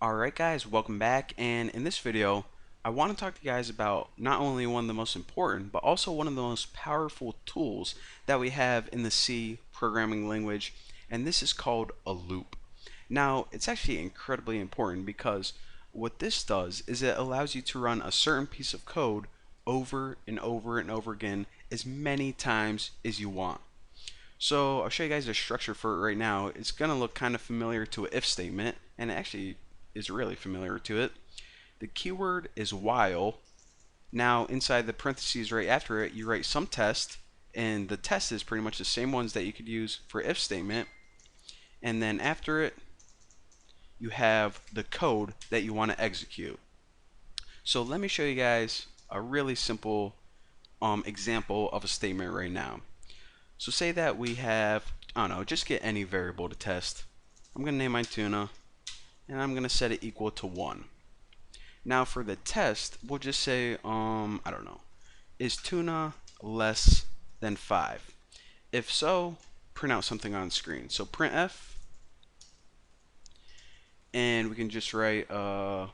Alright guys, welcome back, and in this video I want to talk to you guys about not only one of the most important but also one of the most powerful tools that we have in the C programming language, and this is called a loop. Now it's actually incredibly important because what this does is it allows you to run a certain piece of code over and over and over again as many times as you want. So I'll show you guys the structure for it right now. It's going to look kind of familiar to an if statement, and it actually is really familiar to it. The keyword is while. Now inside the parentheses right after it, you write some test, and the test is pretty much the same ones that you could use for if statement. And then after it, you have the code that you want to execute. So let me show you guys a really simple example of a statement right now. So say that we have, I don't know, just get any variable to test. I'm going to name mine tuna, and I'm going to set it equal to 1. Now for the test, we'll just say, I don't know, is tuna less than 5? If so, print out something on screen. So printf, and we can just write, we'll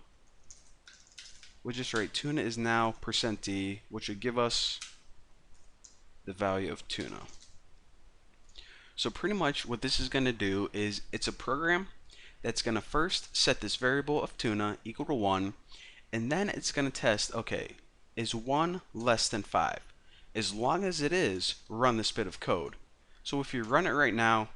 just write tuna is now %d, which would give us the value of tuna. So pretty much what this is going to do is it's a program that's going to first set this variable of tuna equal to 1, and then it's going to test, okay, is 1 less than 5? As long as it is, run this bit of code. So if you run it right now,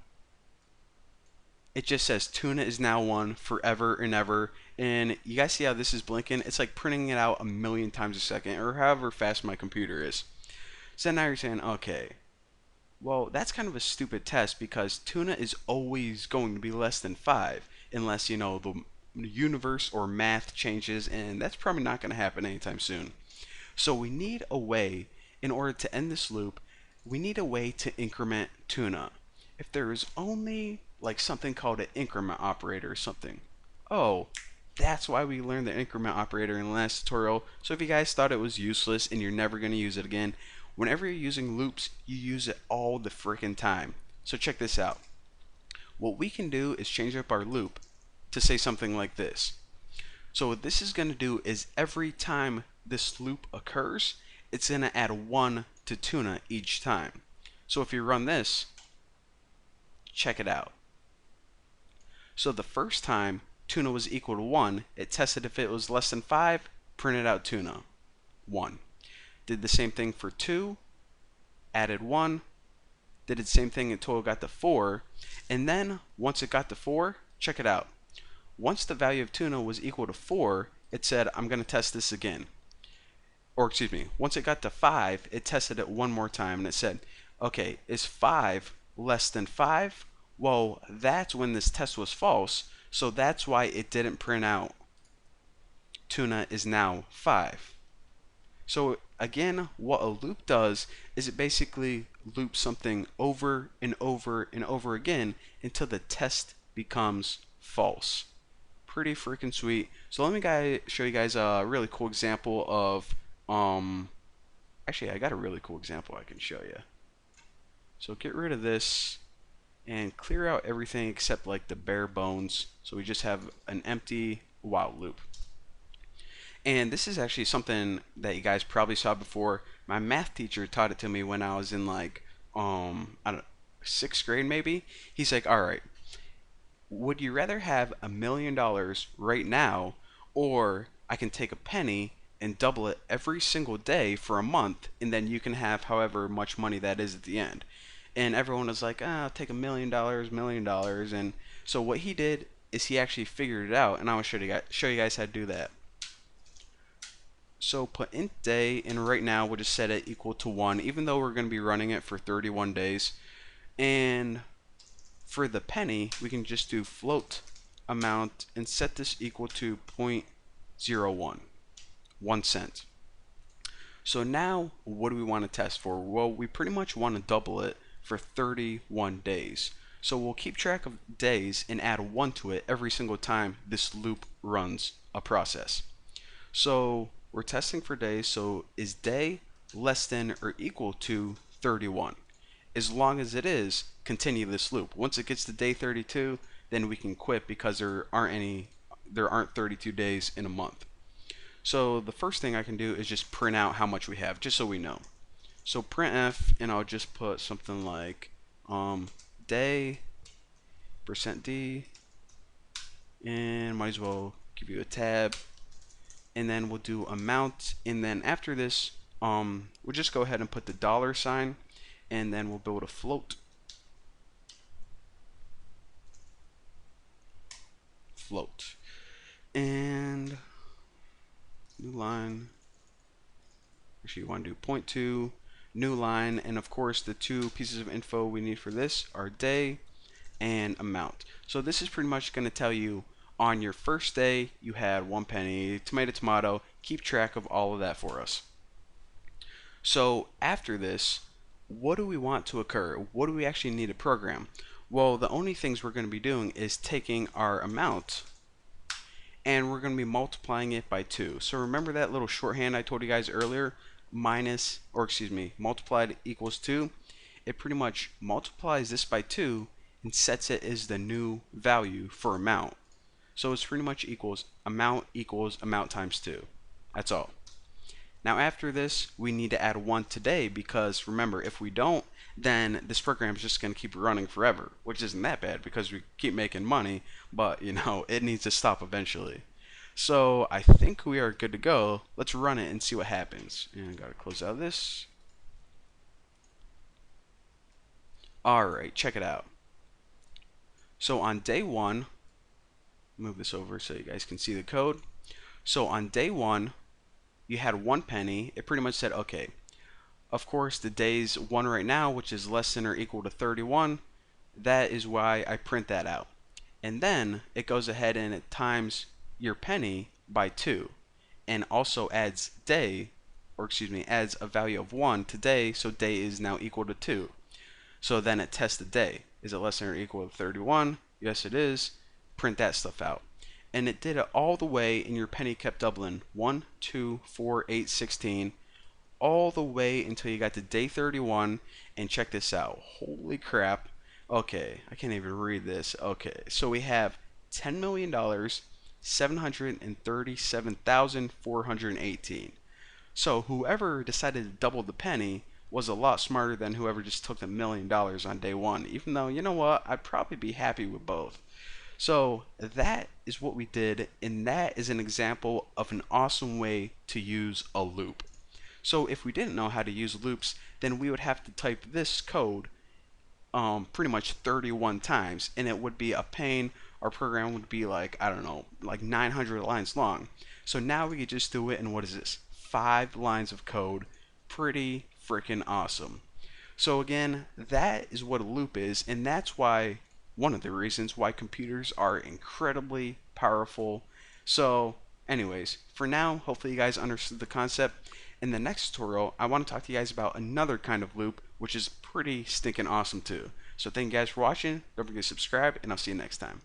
it just says tuna is now 1 forever and ever, and you guys see how this is blinking? It's like printing it out a million times a second, or however fast my computer is. So now you're saying, okay, well, that's kind of a stupid test because tuna is always going to be less than 5 unless, you know, the universe or math changes, and that's probably not going to happen anytime soon. So we need a way, in order to end this loop, we need a way to increment tuna. If there is only like something called an increment operator or something. Oh, that's why we learned the increment operator in the last tutorial. So if you guys thought it was useless and you're never going to use it again, whenever you're using loops, you use it all the freaking time. So check this out. What we can do is change up our loop to say something like this. So what this is going to do is every time this loop occurs, it's going to add 1 to tuna each time. So if you run this, check it out. So the first time tuna was equal to 1, it tested if it was less than 5, printed out tuna, 1. Did the same thing for 2, added 1, did the same thing until it got to 4, and then once it got to 4, check it out. Once the value of tuna was equal to 4, it said, I'm going to test this again. Or excuse me, once it got to 5, it tested it one more time, and it said, okay, is 5 less than 5? Well, that's when this test was false, so that's why it didn't print out tuna is now 5. So again, what a loop does is it basically loops something over and over and over again until the test becomes false. Pretty freaking sweet. So let me show you guys a really cool example of actually I got a really cool example I can show you. So get rid of this and clear out everything except like the bare bones, so we just have an empty while loop. And this is actually something that you guys probably saw before. My math teacher taught it to me when I was in like I don't know, 6th grade maybe. He's like, all right, would you rather have $1 million right now, or I can take a penny and double it every single day for a month, and then you can have however much money that is at the end? And everyone was like, I'll take $1 million, $1 million. And so what he did is he actually figured it out, and I will show you guys how to do that. So put int day, and right now we'll just set it equal to 1, even though we're going to be running it for 31 days. And for the penny, we can just do float amount and set this equal to 0.01, 1 cent. So now what do we want to test for? Well, we pretty much want to double it for 31 days. So we'll keep track of days and add 1 to it every single time this loop runs a process. So we're testing for days, so is day less than or equal to 31? As long as it is, continue this loop. Once it gets to day 32, then we can quit because there aren't any there aren't 32 days in a month. So the first thing I can do is just print out how much we have, just so we know. So printf, and I'll just put something like day %d, and might as well give you a tab, and then we'll do amount, and then after this we'll just go ahead and put the $sign, and then we'll build a float. And new line, actually you want to do 0.2 new line, and of course the two pieces of info we need for this are day and amount. So this is pretty much going to tell you on your first day you had 1 penny, tomato, keep track of all of that for us. So after this, what do we want to occur? What do we actually need to program? Well, the only things we're going to be doing is taking our amount and we're going to be multiplying it by 2. So remember that little shorthand I told you guys earlier, multiplied equals 2? It pretty much multiplies this by 2 and sets it as the new value for amount. So it's pretty much equals amount times 2. That's all. Now after this, we need to add 1 today, because remember, if we don't, then this program is just going to keep running forever, which isn't that bad because we keep making money, but you know, it needs to stop eventually. So I think we are good to go. Let's run it and see what happens. And I gotta close out this. Alright, check it out. So on day 1, move this over so you guys can see the code. So on day 1, you had 1 penny. It pretty much said, okay, of course the day's 1 right now, which is less than or equal to 31. That is why I print that out. And then it goes ahead and it times your penny by 2 and also adds adds a value of 1 to day, so day is now equal to 2. So then it tests the day. Is it less than or equal to 31? Yes, it is. Print that stuff out. And it did it all the way, and your penny kept doubling. 1, 2, 4, 8, 16, all the way until you got to day 31. And check this out. Holy crap. Okay, I can't even read this. Okay, so we have $10,737,418. So whoever decided to double the penny was a lot smarter than whoever just took the $1 million on day 1. Even though, you know what, I'd probably be happy with both. So that is what we did, and that is an example of an awesome way to use a loop. So if we didn't know how to use loops, then we would have to type this code pretty much 31 times, and it would be a pain. Our program would be like, I don't know, like 900 lines long. So now we could just do it in, what is this, 5 lines of code. Pretty freaking awesome. So again, that is what a loop is, and that's why, one of the reasons why computers are incredibly powerful. So anyways, for now, hopefully you guys understood the concept. In the next tutorial, I want to talk to you guys about another kind of loop, which is pretty stinking awesome too. So thank you guys for watching. Don't forget to subscribe, and I'll see you next time.